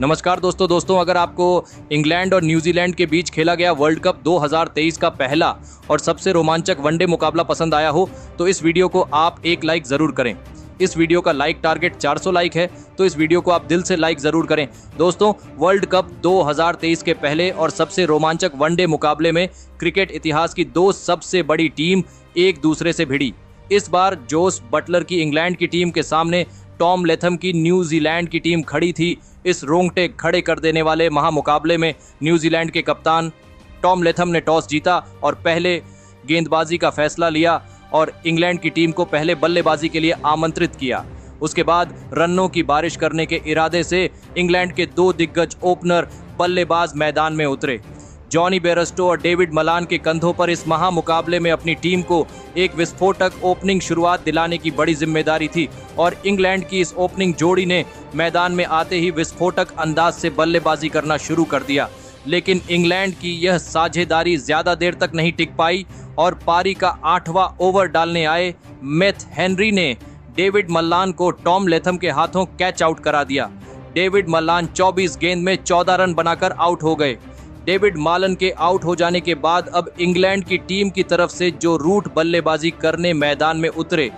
नमस्कार दोस्तों अगर आपको इंग्लैंड और न्यूजीलैंड के बीच खेला गया वर्ल्ड कप 2023 का पहला और सबसे रोमांचक वनडे मुकाबला पसंद आया हो तो इस वीडियो को आप एक लाइक ज़रूर करें। इस वीडियो का लाइक टारगेट 400 लाइक है, तो इस वीडियो को आप दिल से लाइक ज़रूर करें। दोस्तों, वर्ल्ड कप 2023 के पहले और सबसे रोमांचक वनडे मुकाबले में क्रिकेट इतिहास की दो सबसे बड़ी टीम एक दूसरे से भिड़ी। इस बार जोस बटलर की इंग्लैंड की टीम के सामने टॉम लेथम की न्यूजीलैंड की टीम खड़ी थी। इस रोंगटे खड़े कर देने वाले महामुकाबले में न्यूजीलैंड के कप्तान टॉम लेथम ने टॉस जीता और पहले गेंदबाजी का फैसला लिया और इंग्लैंड की टीम को पहले बल्लेबाजी के लिए आमंत्रित किया। उसके बाद रनों की बारिश करने के इरादे से इंग्लैंड के दो दिग्गज ओपनर बल्लेबाज मैदान में उतरे। जॉनी बेयरस्टो और डेविड मलान के कंधों पर इस महामुकाबले में अपनी टीम को एक विस्फोटक ओपनिंग शुरुआत दिलाने की बड़ी जिम्मेदारी थी और इंग्लैंड की इस ओपनिंग जोड़ी ने मैदान में आते ही विस्फोटक अंदाज से बल्लेबाजी करना शुरू कर दिया। लेकिन इंग्लैंड की यह साझेदारी ज्यादा देर तक नहीं टिक पाई और पारी का 8वां ओवर डालने आए मैथ हेनरी ने डेविड मलान को टॉम लेथम के हाथों कैच आउट करा दिया। डेविड मलान 24 गेंद में 14 रन बनाकर आउट हो गए। डेविड मालन के आउट हो जाने के बाद अब इंग्लैंड की टीम की तरफ से जो रूट बल्लेबाजी करने मैदान में उतरे,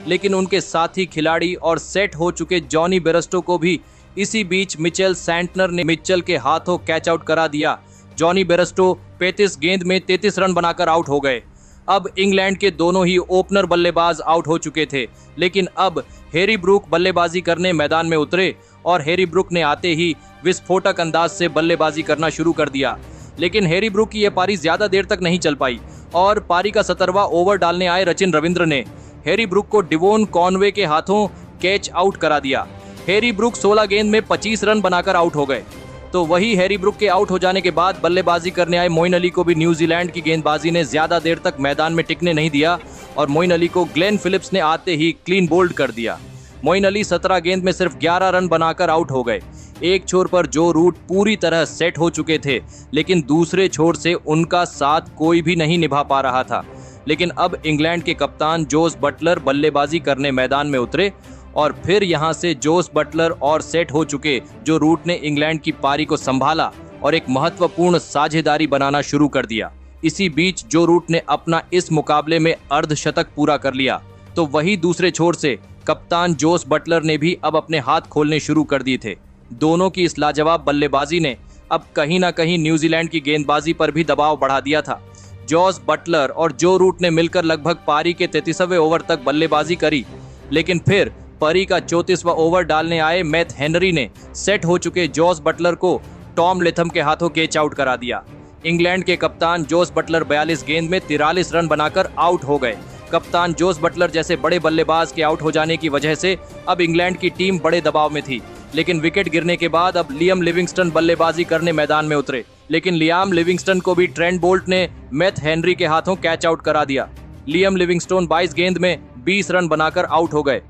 लेकिन उनके साथी खिलाड़ी और सेट हो चुके जॉनी बेयरस्टो को भी इसी बीच मिचेल सैंटनर ने मिचेल के हाथों कैच आउट करा दिया। जॉनी बेयरस्टो 35 गेंद में 33 रन बनाकर आउट हो गए। अब इंग्लैंड के दोनों ही ओपनर बल्लेबाज आउट हो चुके थे, लेकिन अब हैरी ब्रूक बल्लेबाजी करने मैदान में उतरे और हैरी ब्रूक ने आते ही विस्फोटक अंदाज से बल्लेबाजी करना शुरू कर दिया। लेकिन हैरी ब्रूक की यह पारी ज्यादा देर तक नहीं चल पाई और पारी का 17वां ओवर डालने आए रचिन रविंद्र ने हैरी ब्रूक को डिवोन कॉनवे के हाथों कैच आउट करा दिया। हैरी ब्रूक 16 गेंद में 25 रन बनाकर आउट हो गए। तो वही हैरी ब्रूक के आउट हो जाने के बाद बल्लेबाजी करने आए मोइन अली को भी न्यूजीलैंड की गेंदबाजी ने ज्यादा देर तक मैदान में टिकने नहीं दिया और मोइन अली को ग्लेन फिलिप्स ने आते ही क्लीन बोल्ड कर दिया। मोइन अली 17 गेंद में सिर्फ 11 रन बनाकर आउट हो गए। एक छोर पर जो रूट पूरी तरह सेट हो चुके थे, लेकिन दूसरे छोर से उनका साथ कोई भी नहीं निभा पा रहा था। लेकिन अब इंग्लैंड के कप्तान जोस बटलर बल्लेबाजी करने मैदान में उतरे और फिर यहां से जोस बटलर और सेट हो चुके जो रूट ने इंग्लैंड की पारी को संभाला और एक महत्वपूर्ण साझेदारी बनाना शुरू कर दिया। इसी बीच जो रूट ने अपना इस मुकाबले में अर्धशतक पूरा कर लिया, तो वही दूसरे छोर से कप्तान जोस बटलर ने भी अब अपने हाथ खोलने शुरू कर दिए थे। दोनों की इस लाजवाब बल्लेबाजी ने अब कहीं ना कहीं न्यूजीलैंड की गेंदबाजी पर भी दबाव बढ़ा दिया था। जोस बटलर और जो रूट ने मिलकर लगभग पारी के 33वें ओवर तक बल्लेबाजी करी, लेकिन फिर पारी का 34वां ओवर डालने आए मैथ हेनरी ने सेट हो चुके जोस बटलर को टॉम लेथम के हाथों कैच आउट करा दिया। इंग्लैंड के कप्तान जोस बटलर 42 गेंद में 43 रन बनाकर आउट हो गए। कप्तान जोस बटलर जैसे बड़े बल्लेबाज के आउट हो जाने की वजह से अब इंग्लैंड की टीम बड़े दबाव में थी, लेकिन विकेट गिरने के बाद अब लियाम लिविंगस्टन बल्लेबाजी करने मैदान में उतरे। लेकिन लियाम लिविंगस्टन को भी ट्रेंट बोल्ट ने मैथ हेनरी के हाथों कैच आउट करा दिया। लियाम लिविंगस्टोन 22 गेंद में 20 रन बनाकर आउट हो गए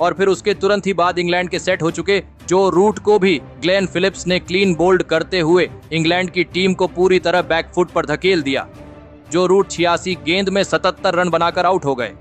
और फिर उसके तुरंत ही बाद इंग्लैंड के सेट हो चुके जो रूट को भी ग्लेन फिलिप्स ने क्लीन बोल्ड करते हुए इंग्लैंड की टीम को पूरी तरह बैकफुट पर धकेल दिया। जो रूट 86 गेंद में 77 रन बनाकर आउट हो गए।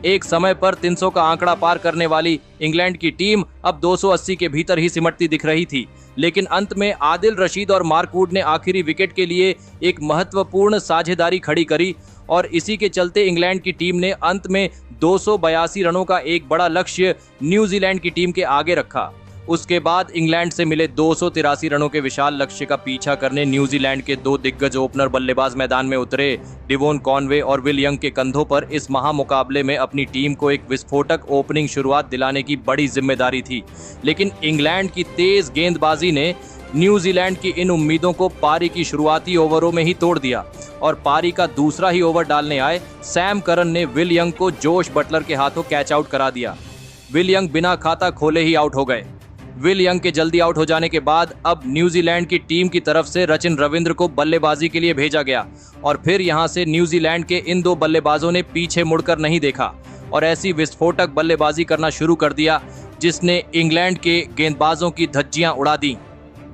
एक समय पर 300 का आंकड़ा पार करने वाली इंग्लैंड की टीम अब 280 के भीतर ही सिमटती दिख रही थी, लेकिन अंत में आदिल रशीद और मार्क वुड ने आखिरी विकेट के लिए एक महत्वपूर्ण साझेदारी खड़ी करी और इसी के चलते इंग्लैंड की टीम ने अंत में 282 रनों का एक बड़ा लक्ष्य न्यूजीलैंड की टीम के आगे रखा। उसके बाद इंग्लैंड से मिले 283 रनों के विशाल लक्ष्य का पीछा करने न्यूजीलैंड के दो दिग्गज ओपनर बल्लेबाज मैदान में उतरे। डिवोन कॉनवे और विल यंग के कंधों पर इस महामुकाबले में अपनी टीम को एक विस्फोटक ओपनिंग शुरुआत दिलाने की बड़ी जिम्मेदारी थी, लेकिन इंग्लैंड की तेज गेंदबाजी ने न्यूजीलैंड की इन उम्मीदों को पारी की शुरुआती ओवरों में ही तोड़ दिया और पारी का दूसरा ही ओवर डालने आए सैम करन ने विल यंग को जोश बटलर के हाथों कैच आउट करा दिया। विल यंग बिना खाता खोले ही आउट हो गए। विल यंग के जल्दी आउट हो जाने के बाद अब न्यूजीलैंड की टीम की तरफ से रचिन रविंद्र को बल्लेबाजी के लिए भेजा गया और फिर यहां से न्यूजीलैंड के इन दो बल्लेबाजों ने पीछे मुड़कर नहीं देखा और ऐसी विस्फोटक बल्लेबाजी करना शुरू कर दिया जिसने इंग्लैंड के गेंदबाजों की धज्जियां उड़ा दी।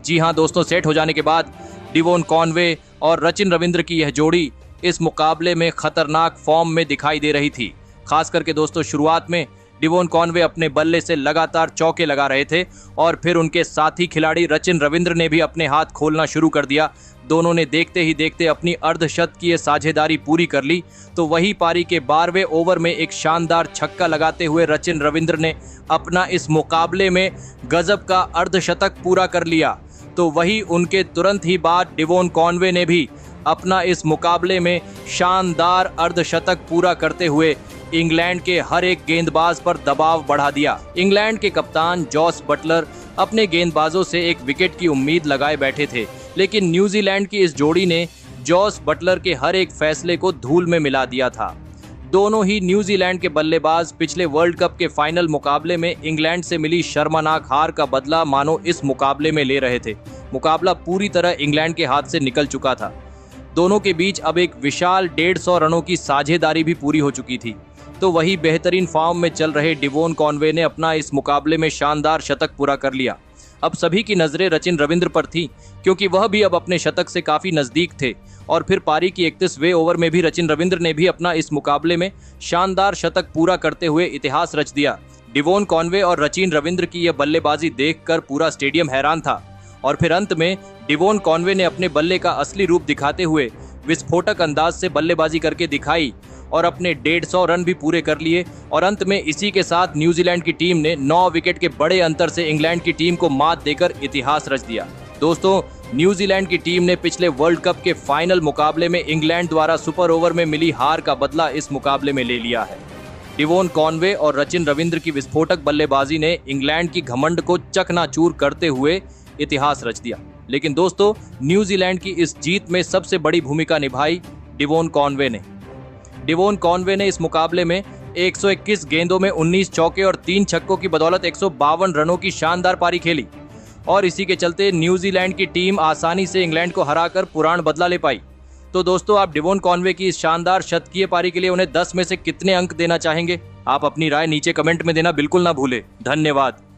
जी हां दोस्तों, सेट हो जाने के बाद डिवोन कॉनवे और रचिन रविंद्र की यह जोड़ी इस मुकाबले में खतरनाक फॉर्म में दिखाई दे रही थी। खास करके दोस्तों शुरुआत में डिवोन कॉनवे अपने बल्ले से लगातार चौके लगा रहे थे और फिर उनके साथी खिलाड़ी रचिन रविंद्र ने भी अपने हाथ खोलना शुरू कर दिया। दोनों ने देखते ही देखते अपनी अर्धशतकीय साझेदारी पूरी कर ली। तो वही पारी के 12वें ओवर में एक शानदार छक्का लगाते हुए रचिन रविंद्र ने अपना इस मुकाबले में गजब का अर्धशतक पूरा कर लिया। तो वही उनके तुरंत ही बाद डिवोन कॉनवे ने भी अपना इस मुकाबले में शानदार अर्धशतक पूरा करते हुए इंग्लैंड के हर एक गेंदबाज पर दबाव बढ़ा दिया। इंग्लैंड के कप्तान जॉस बटलर अपने गेंदबाजों से एक विकेट की उम्मीद लगाए बैठे थे, लेकिन न्यूजीलैंड की इस जोड़ी ने जॉस बटलर के हर एक फैसले को धूल में मिला दिया था। दोनों ही न्यूजीलैंड के बल्लेबाज पिछले वर्ल्ड कप के फाइनल मुकाबले में इंग्लैंड से मिली शर्मनाक हार का बदला मानो इस मुकाबले में ले रहे थे। मुकाबला पूरी तरह इंग्लैंड के हाथ से निकल चुका था। दोनों के बीच अब एक विशाल 150 रनों की साझेदारी भी पूरी हो चुकी थी। तो वही बेहतरीन फॉर्म में चल रहे डिवोन कॉनवे ने अपना इस मुकाबले में शानदार शतक पूरा कर लिया। अब सभी की नजरें रचिन रविंद्र पर थीं, क्योंकि वह भी अब अपने शतक से काफी नजदीक थे। और फिर पारी की 31वें ओवर में भी रचिन रविंद्र ने भी अपना इस मुकाबले में शानदार शतक पूरा करते हुए इतिहास रच दिया। डिवोन कॉनवे और रचिन रविंद्र की यह बल्लेबाजी देखकर पूरा स्टेडियम हैरान था। और फिर अंत में डिवोन कॉनवे ने अपने बल्ले का असली रूप दिखाते हुए विस्फोटक अंदाज से बल्लेबाजी करके दिखाई और अपने 150 रन भी पूरे कर लिए। और अंत में इसी के साथ न्यूजीलैंड की टीम ने 9 विकेट के बड़े अंतर से इंग्लैंड की टीम को मात देकर इतिहास रच दिया। दोस्तों, न्यूजीलैंड की टीम ने पिछले वर्ल्ड कप के फाइनल मुकाबले में इंग्लैंड द्वारा सुपर ओवर में मिली हार का बदला इस मुकाबले में ले लिया है। डिवोन कॉनवे और रचिन रविंद्र की विस्फोटक बल्लेबाजी ने इंग्लैंड की घमंड को चकनाचूर करते हुए इतिहास रच दिया। लेकिन दोस्तों, न्यूजीलैंड की इस जीत में सबसे बड़ी भूमिका निभाई डिवोन कॉनवे ने। डिवोन कॉनवे ने इस मुकाबले में 121 गेंदों में 19 चौके और 3 छक्कों की बदौलत 152 रनों की शानदार पारी खेली और इसी के चलते न्यूजीलैंड की टीम आसानी से इंग्लैंड को हराकर पुराण बदला ले पाई। तो दोस्तों, आप डिवोन कॉनवे की इस शानदार शतकीय पारी के लिए उन्हें 10 में से कितने अंक देना चाहेंगे? आप अपनी राय नीचे कमेंट में देना बिल्कुल ना भूलें। धन्यवाद।